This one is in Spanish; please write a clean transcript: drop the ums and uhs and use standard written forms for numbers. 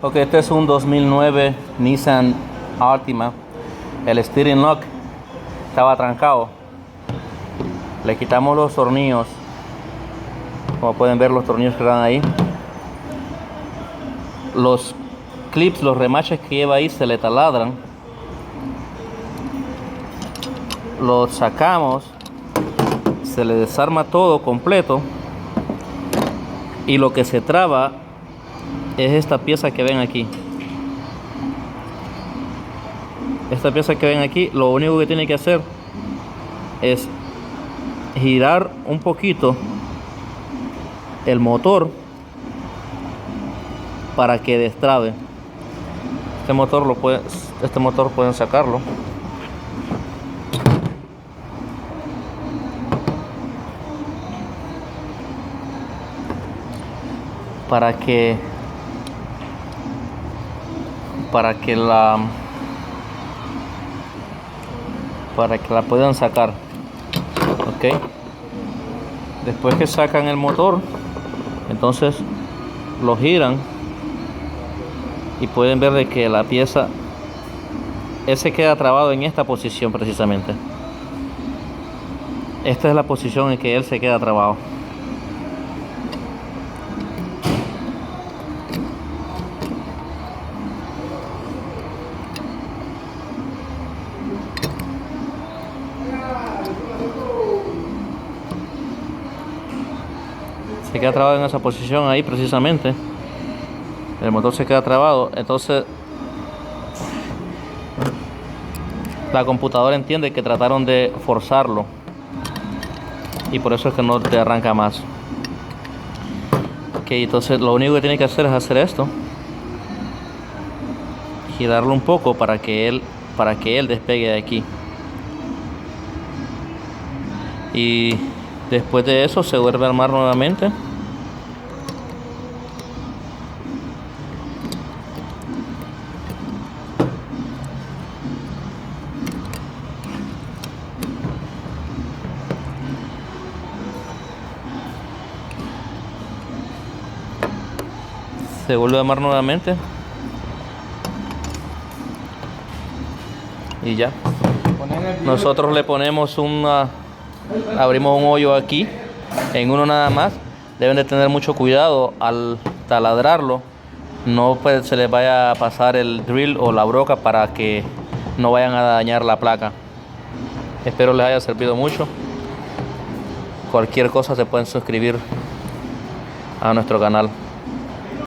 Ok, este es un 2009 Nissan Altima. El steering lock estaba trancado. Le quitamos los tornillos. Como pueden ver, los tornillos que están ahí. Los clips, los remaches que lleva ahí se le taladran. Los sacamos. Se le desarma todo completo. Y lo que se traba es esta pieza que ven aquí. Esta pieza que ven aquí, lo único que tiene que hacer es girar un poquito el motor para que destrabe. Este motor pueden sacarlo. Para que la puedan sacar. Ok, después que sacan el motor, entonces lo giran y pueden ver de que la pieza ese queda trabado en esta posición precisamente. Esta es la posición en que él se queda trabado. Se queda trabado en esa posición ahí precisamente. El motor se queda trabado. Entonces la computadora entiende que trataron de forzarlo y por eso es que no te arranca más. Ok, entonces lo único que tiene que hacer es hacer esto, girarlo un poco para que él despegue de aquí. Y después de eso se vuelve a armar nuevamente. Se vuelve a armar nuevamente. Y ya. Nosotros le ponemos abrimos un hoyo aquí, en uno nada más. Deben de tener mucho cuidado al taladrarlo. No se les vaya a pasar el drill o la broca para que no vayan a dañar la placa. Espero les haya servido mucho. Cualquier cosa se pueden suscribir a nuestro canal.